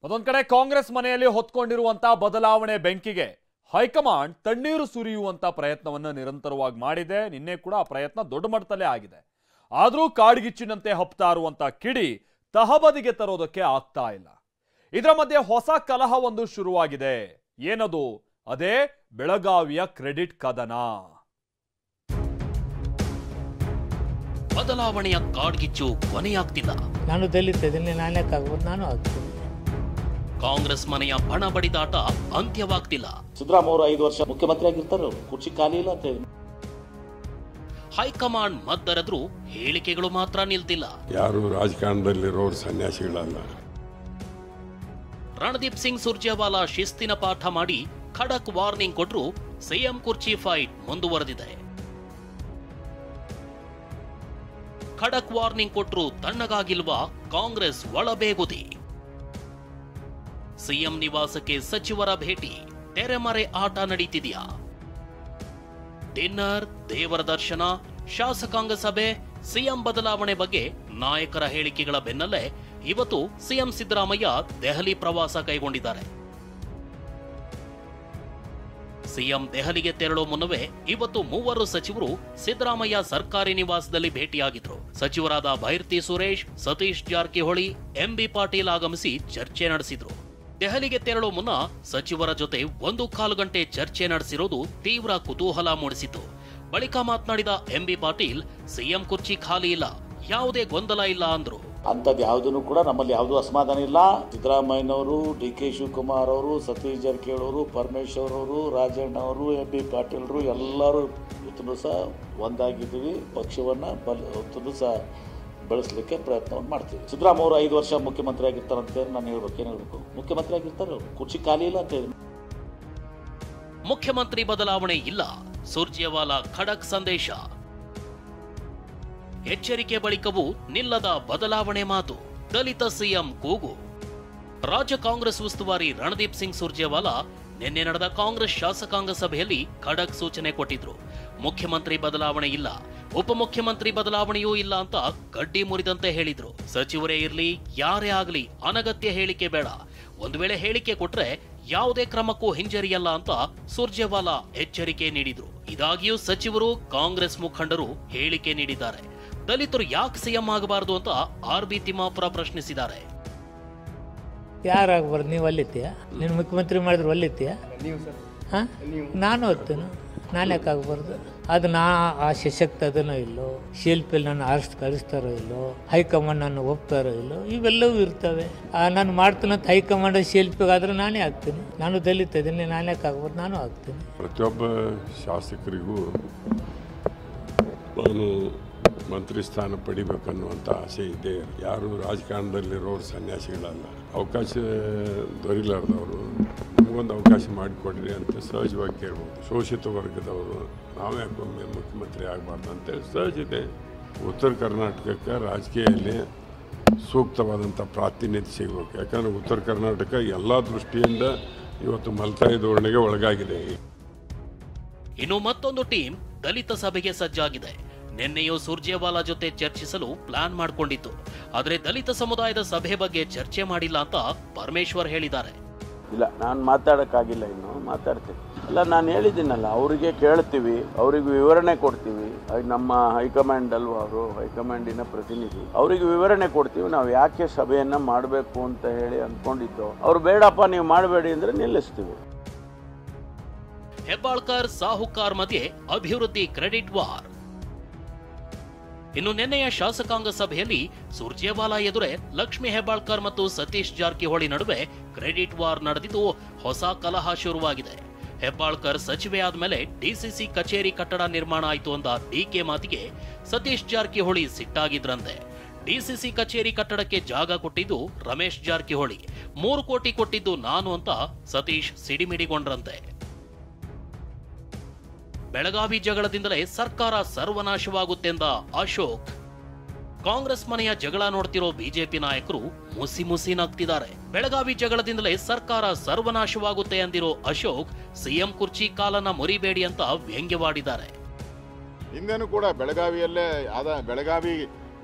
ಮತ್ತೊಂದು ಕಡೆ ಕಾಂಗ್ರೆಸ್ ಮನೆಯಲ್ಲಿ ಹೊತ್ಕೊಂಡಿರುವಂತಹ ಬದಲಾವಣೆ ಬೆಂಕಿಗೆ ಹೈಕಮಾಂಡ್ ತಣ್ಣೀರು ಸುರಿಯುವಂತ ಪ್ರಯತ್ನವನ್ನು ನಿರಂತರವಾಗಿ ಮಾಡಿದೆ. ನಿನ್ನೆ ಕೂಡ ಆ ಪ್ರಯತ್ನ ದೊಡ್ಡ ಮಟ್ಟದಲ್ಲೇ ಆಗಿದೆ. ಆದರೂ ಕಾಡ್ಗಿಚ್ಚಿನಂತೆ ಹಬ್ತಾ ಇರುವಂತ ಕಿಡಿ ತಹಬದಿಗೆ ತರೋದಕ್ಕೆ ಆಗ್ತಾ ಇಲ್ಲ. ಇದರ ಮಧ್ಯೆ ಹೊಸ ಕಲಹವೊಂದು ಶುರುವಾಗಿದೆ. ಏನದು? ಅದೇ ಬೆಳಗಾವಿಯ ಕ್ರೆಡಿಟ್ ಕದನ. ಬದಲಾವಣೆಯ ಕಾಡ್ಗಿಚ್ಚು ಕೊನೆಯಾಗ್ತಿಲ್ಲ. ನಾನು ದಲಿತ ಇದ್ದೀನಿ, ನಾನ್ಯಾಕಾಗ್ಬೋದು, ನಾನು ಆಗ್ತೀನಿ. ಕಾಂಗ್ರೆಸ್ ಮನೆಯ ಬಣ ಬಡಿದಾಟ ಅಂತ್ಯವಾಗ್ತಿಲ್ಲ. ಸಿದ್ದರಾಮಯ್ಯ 5 ವರ್ಷ ಮುಖ್ಯಮಂತ್ರಿ ಆಗಿರ್ತಾರೆ, ಕುರ್ಚಿ ಖಾಲಿ ಇಲ್ಲ ಅಂತ ಹೇಳಿ ಹೈಕಮಾಂಡ್ ಮದ್ದರೆದ್ರು ಹೇಳಿಕೆಗಳು ಮಾತ್ರ ನಿಲ್ತಿಲ್ಲ. ಯಾರು ರಾಜಕಾರಣದಲ್ಲಿರೋರು ಸನ್ಯಾಸಿಗಳಲ್ಲ. ರಣದೀಪ್ ಸಿಂಗ್ ಸುರ್ಜೇವಾಲಾ ಶಿಸ್ತಿನ ಪಾಠ ಮಾಡಿ ಖಡಕ್ ವಾರ್ನಿಂಗ್ ಕೊಟ್ರು. ಸಿಎಂ ಕುರ್ಚಿ ಫೈಟ್ ಮುಂದುವರೆದಿದೆ. ಖಡಕ್ ವಾರ್ನಿಂಗ್ ಕೊಟ್ರು ತಣ್ಣಗಾಗಿಲ್ವಾ ಕಾಂಗ್ರೆಸ್ ಒಳಬೇಗುದಿ. ಸಿಎಂ ನಿವಾಸಕ್ಕೆ ಸಚಿವರ ಭೇಟಿ, ತೆರೆಮರೆ ಆಟ ನಡೀತಿದೆಯಾ? ಡಿನ್ನರ್, ದೇವರ ದರ್ಶನ, ಶಾಸಕಾಂಗ ಸಭೆ, ಸಿಎಂ ಬದಲಾವಣೆ ಬಗ್ಗೆ ನಾಯಕರ ಹೇಳಿಕೆಗಳ ಬೆನ್ನಲ್ಲೇ ಇವತ್ತು ಸಿಎಂ ಸಿದ್ದರಾಮಯ್ಯ ದೆಹಲಿ ಪ್ರವಾಸ ಕೈಗೊಂಡಿದ್ದಾರೆ. ಸಿಎಂ ದೆಹಲಿಗೆ ತೆರಳೋ ಮುನ್ನವೇ ಇವತ್ತು 3 ಸಚಿವರು ಸಿದ್ದರಾಮಯ್ಯ ಸರ್ಕಾರಿ ನಿವಾಸದಲ್ಲಿ ಭೇಟಿಯಾಗಿದ್ರು. ಸಚಿವರಾದ ಭೈರತಿ ಸುರೇಶ್, ಸತೀಶ್ ಜಾರಕಿಹೊಳಿ, ಎಂಬಿ ಪಾಟೀಲ್ ಆಗಮಿಸಿ ಚರ್ಚೆ ನಡೆಸಿದ್ರು. ದೆಹಲಿಗೆ ತೆರಳೋ ಮುನ್ನ ಸಚಿವರ ಜೊತೆ 1.25 ಗಂಟೆ ಚರ್ಚೆ ನಡೆಸಿರೋದು ತೀವ್ರ ಕುತೂಹಲ ಮೂಡಿಸಿತು. ಬಳಿಕ ಮಾತನಾಡಿದ ಎಂಬಿ ಪಾಟೀಲ್, ಸಿಎಂ ಕುರ್ಚಿ ಖಾಲಿ ಇಲ್ಲ, ಯಾವುದೇ ಗೊಂದಲ ಇಲ್ಲ ಅಂದ್ರು. ಅಂಥದ್ದು ಯಾವುದೂ ಕೂಡ ನಮ್ಮಲ್ಲಿ ಯಾವುದೂ ಅಸಮಾಧಾನ ಇಲ್ಲ. ಸಿದ್ದರಾಮಯ್ಯನವರು, DK ಶಿವಕುಮಾರ್ ಅವರು, ಸತೀಶ್ ಜಾರಕಿಹೊಳಿ ಅವರು, ಪರಮೇಶ್ವರ್ ಅವರು, ರಾಜಣ್ಣ ಅವರು, MB ಪಾಟೀಲ್ ಅವರು ಎಲ್ಲರೂ ಇವತ್ತು ಸಹ ಒಂದಾಗಿದ್ದೀವಿ. ಪಕ್ಷವನ್ನ ಇವತ್ತು ಸಹ ಬೆಳೆಸಲಿಕ್ಕೆ ಪ್ರಯತ್ನವನ್ನು ಮಾಡ್ತೀವಿ. ಸಿದ್ದರಾಮಯ್ಯ 5 ವರ್ಷ ಮುಖ್ಯಮಂತ್ರಿ ಆಗಿರ್ತಾರಂತ ನಾನು ಹೇಳ್ಬೇಕು. ಏನ್ ಹೇಳ್ಬೇಕು? ಮುಖ್ಯಮಂತ್ರಿ ಆಗಿರ್ತಾರೆ, ಕುರ್ಚಿ ಖಾಲಿ ಇಲ್ಲ ಅಂತ ಹೇಳಿ. ಮುಖ್ಯಮಂತ್ರಿ ಬದಲಾವಣೆ ಇಲ್ಲ, ಸುರ್ಜೇವಾಲಾ ಖಡಕ್ ಸಂದೇಶ. ಎಚ್ಚರಿಕೆ ಬಳಿಕವೂ ನಿಲ್ಲದ ಬದಲಾವಣೆ ಮಾತು, ದಲಿತ ಸಿಎಂ ಕೂಗು. ರಾಜ್ಯ ಕಾಂಗ್ರೆಸ್ ಉಸ್ತುವಾರಿ ರಣದೀಪ್ ಸಿಂಗ್ ಸುರ್ಜೇವಾಲಾ ನಿನ್ನೆ ನಡೆದ ಕಾಂಗ್ರೆಸ್ ಶಾಸಕಾಂಗ ಸಭೆಯಲ್ಲಿ ಖಡಕ್ ಸೂಚನೆ ಕೊಟ್ಟಿದ್ರು. ಮುಖ್ಯಮಂತ್ರಿ ಬದಲಾವಣೆ ಇಲ್ಲ, ಉಪಮುಖ್ಯಮಂತ್ರಿ ಬದಲಾವಣೆಯೂ ಇಲ್ಲ ಅಂತ ಗಡ್ಡಿ ಮುರಿದಂತೆ ಹೇಳಿದ್ರು. ಸಚಿವರೇ ಇರ್ಲಿ, ಯಾರೇ ಆಗಲಿ ಅನಗತ್ಯ ಹೇಳಿಕೆ ಬೇಡ. ಒಂದು ವೇಳೆ ಹೇಳಿಕೆ ಕೊಟ್ರೆ ಯಾವುದೇ ಕ್ರಮಕ್ಕೂ ಹಿಂಜರಿಯಲ್ಲ ಅಂತ ಸುರ್ಜೇವಾಲಾ ಎಚ್ಚರಿಕೆ ನೀಡಿದ್ರು. ಇದಾಗಿಯೂ ಸಚಿವರು, ಕಾಂಗ್ರೆಸ್ ಮುಖಂಡರು ಹೇಳಿಕೆ ನೀಡಿದ್ದಾರೆ. ದಲಿತರು ಯಾಕೆ ಸಿಎಂ ಆಗಬಾರದು ಅಂತ RB ತಿಮ್ಮಾಪುರ ಪ್ರಶ್ನಿಸಿದ್ದಾರೆ. ಯಾರಾಗ್ಬಾರ್ದು? ನೀವು ಅಲ್ಲಿತ್ತೀಯ? ನೀನು ಮುಖ್ಯಮಂತ್ರಿ ಮಾಡಿದ್ರು ಅಲ್ಲಿತ್ತೀಯ? ನಾನು ಓದ್ತೇನೆ, ನಾನ್ಯಾಕಾಗ್ಬಾರ್ದು? ಅದು ಆ ಸಶಕ್ತ ಅದನ್ನೋ ಇಲ್ಲೋ, ಶಿಲ್ಪಿಯಲ್ಲಿ ನಾನು ಕಳಿಸ್ತಾರೋ ಇಲ್ಲೋ, ಹೈಕಮಾಂಡ್ ನಾನು ಒಪ್ತಾರೋ ಇಲ್ಲೋ, ಇವೆಲ್ಲವೂ ಇರ್ತವೆ. ನಾನು ಮಾಡ್ತೀನಂತ ಹೈಕಮಾಂಡ್ ಶಿಲ್ಪಿಗಾದ್ರೆ ನಾನೇ ಆಗ್ತೀನಿ. ನಾನು ದಲಿತ ಇದ್ದೀನಿ, ನಾನ್ಯಾಕಾಗ್ಬಾರ್ದು, ನಾನು ಆಗ್ತೀನಿ. ಪ್ರತಿಯೊಬ್ಬ ಶಾಸಕರಿಗೂ ನಾನು ಮಂತ್ರಿ ಸ್ಥಾನ ಪಡಿಬೇಕನ್ನುವಂಥ ಆಸೆ ಇದೆ. ಯಾರು ರಾಜಕಾರಣದಲ್ಲಿರೋರು ಸನ್ಯಾಸಿಗಳಲ್ಲ. ಅವಕಾಶ ದೊರೀಲಾರ್ದವರು ನಮಗೊಂದು ಅವಕಾಶ ಮಾಡಿಕೊಡ್ರಿ ಅಂತ ಸಹಜವಾಗಿ ಕೇಳ್ಬೋದು. ಶೋಷಿತ ವರ್ಗದವರು ನಾವು ಯಾಕೊಮ್ಮೆ ಮುಖ್ಯಮಂತ್ರಿ ಆಗಬಾರ್ದು ಅಂತೇಳಿ ಸಹಜ ಇದೆ. ಉತ್ತರ ಕರ್ನಾಟಕಕ್ಕೆ ರಾಜಕೀಯದಲ್ಲಿ ಸೂಕ್ತವಾದಂಥ ಪ್ರಾತಿನಿಧ್ಯ ಸಿಗಬೇಕು. ಯಾಕಂದರೆ ಉತ್ತರ ಕರ್ನಾಟಕ ಎಲ್ಲ ದೃಷ್ಟಿಯಿಂದ ಇವತ್ತು ಮಲ್ತಾಯಿ ಧೋರಣೆಗೆ ಒಳಗಾಗಿದೆ. ಇನ್ನು ಮತ್ತೊಂದು ಟೀಮ್ ದಲಿತ ಸಭೆಗೆ ಸಜ್ಜಾಗಿದೆ. ನಿನ್ನೆಯೂ ಸುರ್ಜೇವಾಲಾ ಜೊತೆ ಚರ್ಚಿಸಲು ಪ್ಲಾನ್ ಮಾಡಿಕೊಂಡಿತ್ತು. ಆದರೆ ದಲಿತ ಸಮುದಾಯದ ಸಭೆ ಬಗ್ಗೆ ಚರ್ಚೆ ಮಾಡಿಲ್ಲ ಅಂತ ಪರಮೇಶ್ವರ್ ಹೇಳಿದ್ದಾರೆ. ಇಲ್ಲ, ನಾನು ಮಾತಾಡೋಕ್ಕಾಗಿಲ್ಲ, ಇನ್ನು ಮಾತಾಡ್ತೀನಿ. ಅಲ್ಲ, ನಾನು ಹೇಳಿದ್ದೀನಲ್ಲ, ಅವರಿಗೆ ಕೇಳ್ತೀವಿ, ಅವರಿಗೆ ವಿವರಣೆ ಕೊಡ್ತೀವಿ. ನಮ್ಮ ಹೈಕಮಾಂಡ್ ಅಲ್ವಾ, ಅವರು ಹೈಕಮಾಂಡಿನ ಪ್ರತಿನಿಧಿ, ಅವರಿಗೆ ವಿವರಣೆ ಕೊಡ್ತೀವಿ. ನಾವು ಯಾಕೆ ಸಭೆಯನ್ನು ಮಾಡಬೇಕು ಅಂತ ಹೇಳಿ ಅಂದ್ಕೊಂಡಿದ್ದು. ಅವ್ರು ಬೇಡಪ್ಪ ನೀವು ಮಾಡಬೇಡಿ ಅಂದರೆ ನಿಲ್ಲಿಸ್ತೀವಿ. ಹೆಬ್ಬಾಳ್ಕರ್ ಸಾಹುಕಾರ್ ಮಧ್ಯೆ ಅಭಿವೃದ್ಧಿ ಕ್ರೆಡಿಟ್ ವಾರ್. ಇನ್ನು ನಿನ್ನೆಯ ಶಾಸಕಾಂಗ ಸಭೆಯಲ್ಲಿ ಸುರ್ಜೇವಾಲಾ ಎದುರೇ ಲಕ್ಷ್ಮೀ ಹೆಬ್ಬಾಳ್ಕರ್ ಮತ್ತು ಸತೀಶ್ ಜಾರಕಿಹೊಳಿ ನಡುವೆ ಕ್ರೆಡಿಟ್ ವಾರ್ ನಡೆದಿದ್ದು ಹೊಸ ಕಲಹ ಶುರುವಾಗಿದೆ. ಹೆಬ್ಬಾಳ್ಕರ್ ಸಚಿವೆ ಆದ್ಮೇಲೆ DCC ಕಚೇರಿ ಕಟ್ಟಡ ನಿರ್ಮಾಣ ಆಯಿತು ಅಂದ DK ಮಾತಿಗೆ ಸತೀಶ್ ಜಾರಕಿಹೊಳಿ ಸಿಟ್ಟಾಗಿದ್ರಂತೆ. DCC ಕಚೇರಿ ಕಟ್ಟಡಕ್ಕೆ ಜಾಗ ಕೊಟ್ಟಿದ್ದು ರಮೇಶ್ ಜಾರಕಿಹೊಳಿ, 3 ಕೋಟಿ ಕೊಟ್ಟಿದ್ದು ನಾನು ಅಂತ ಸತೀಶ್ ಸಿಡಿಮಿಡಿಗೊಂಡ್ರಂತೆ. ಬೆಳಗಾವಿ ಜಗಳದಿಂದಲೇ ಸರ್ಕಾರ ಸರ್ವನಾಶವಾಗುತ್ತೆಂದ ಅಶೋಕ್. ಕಾಂಗ್ರೆಸ್ ಮನೆಯ ಜಗಳ ನೋಡ್ತಿರೋ ಬಿಜೆಪಿ ನಾಯಕರು ಮುಸಿ ಮುಸಿ ನಗ್ತಿದ್ದಾರೆ. ಬೆಳಗಾವಿ ಜಗಳದಿಂದಲೇ ಸರ್ಕಾರ ಸರ್ವನಾಶವಾಗುತ್ತೆ ಅಂದಿರೋ ಅಶೋಕ್ ಸಿಎಂ ಕುರ್ಚಿ ಕಾಲನ್ನ ಮುರಿಬೇಡಿ ಅಂತ ವ್ಯಂಗ್ಯವಾಡಿದ್ದಾರೆ. ಹಿಂದೆನೂ ಕೂಡ ಬೆಳಗಾವಿಯಲ್ಲೇ ಬೆಳಗಾವಿ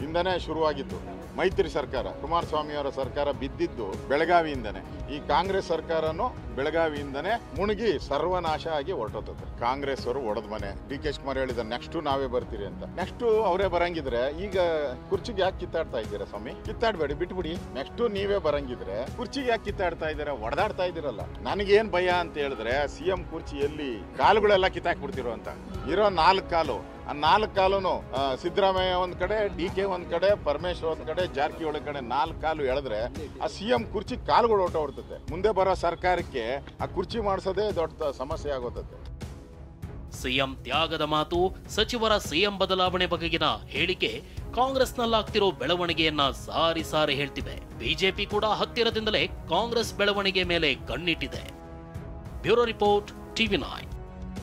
ಇಂದನೇ ಶುರುವಾಗಿದ್ದು. ಮೈತ್ರಿ ಸರ್ಕಾರ, ಕುಮಾರಸ್ವಾಮಿ ಅವರ ಸರ್ಕಾರ ಬಿದ್ದಿದ್ದು ಬೆಳಗಾವಿಯಿಂದನೇ. ಈ ಕಾಂಗ್ರೆಸ್ ಸರ್ಕಾರನು ಬೆಳಗಾವಿಯಿಂದನೇ ಮುಳುಗಿ ಸರ್ವನಾಶ ಆಗಿ ಹೊರಟೋತದೆ. ಕಾಂಗ್ರೆಸ್ ಅವರು ಒಡೆದ ಮನೆ. DK ಶಿವಕುಮಾರ್ ಹೇಳಿದ ನೆಕ್ಸ್ಟ್ ನಾವೇ ಬರ್ತೀರಿ ಅಂತ. ನೆಕ್ಸ್ಟ್ ಅವರೇ ಬರಂಗಿದ್ರೆ ಈಗ ಕುರ್ಚಿಗೆ ಯಾಕೆ ಕಿತ್ತಾಡ್ತಾ ಇದ್ದೀರಾ ಸ್ವಾಮಿ? ಕಿತ್ತಾಡ್ಬೇಡಿ, ಬಿಟ್ಬಿಡಿ. ನೆಕ್ಸ್ಟ್ ನೀವೇ ಬರಂಗಿದ್ರೆ ಕುರ್ಚಿಗೆ ಯಾಕೆ ಕಿತ್ತಾಡ್ತಾ ಇದ್ದೀರಾ? ಹೊಡೆದಾಡ್ತಾ ಇದ್ದೀರಲ್ಲ. ನನಗೇನ್ ಭಯ ಅಂತ ಹೇಳಿದ್ರೆ CM ಕುರ್ಚಿಯಲ್ಲಿ ಕಾಲುಗಳೆಲ್ಲ ಕಿತ್ತಾಕ್ಬಿಡ್ತಿರೋ ಅಂತ. ಇರೋ 4 ಕಾಲು, ಆ 4 ಕಾಲುನು ಸಿದ್ದರಾಮಯ್ಯ ಒಂದ್ ಕಡೆ, DK ಒಂದ್ ಕಡೆ, ಪರಮೇಶ್ವರ್ ಒಂದ್ ಕಡೆ, ಜಾರಕಿಹೊಳಿ ಕಡೆ 4 ಕಾಲು ಎಳೆದ್ರೆ ಆ CM ಕುರ್ಚಿ ಕಾಲುಗಳು ಹೊರಟೋಗ್ತದೆ. ಮುಂದೆ ಬರೋ ಸರ್ಕಾರಕ್ಕೆ ಆ ಕುರ್ಚಿ ಮಾಡಿಸೋದೇ ದೊಡ್ಡ ಸಮಸ್ಯೆ ಆಗೋತದೆ. ಸಿಎಂ ತ್ಯಾಗದ ಮಾತು, ಸಚಿವರ ಸಿಎಂ ಬದಲಾವಣೆ ಬಗೆಗಿನ ಹೇಳಿಕೆ ಕಾಂಗ್ರೆಸ್ನಲ್ಲಾಗ್ತಿರೋ ಬೆಳವಣಿಗೆಯನ್ನ ಸಾರಿ ಸಾರಿ ಹೇಳ್ತಿವೆ. ಬಿಜೆಪಿ ಕೂಡ ಹತ್ತಿರದಿಂದಲೇ ಕಾಂಗ್ರೆಸ್ ಬೆಳವಣಿಗೆ ಮೇಲೆ ಕಣ್ಣಿಟ್ಟಿದೆ. Bureau report, TV9.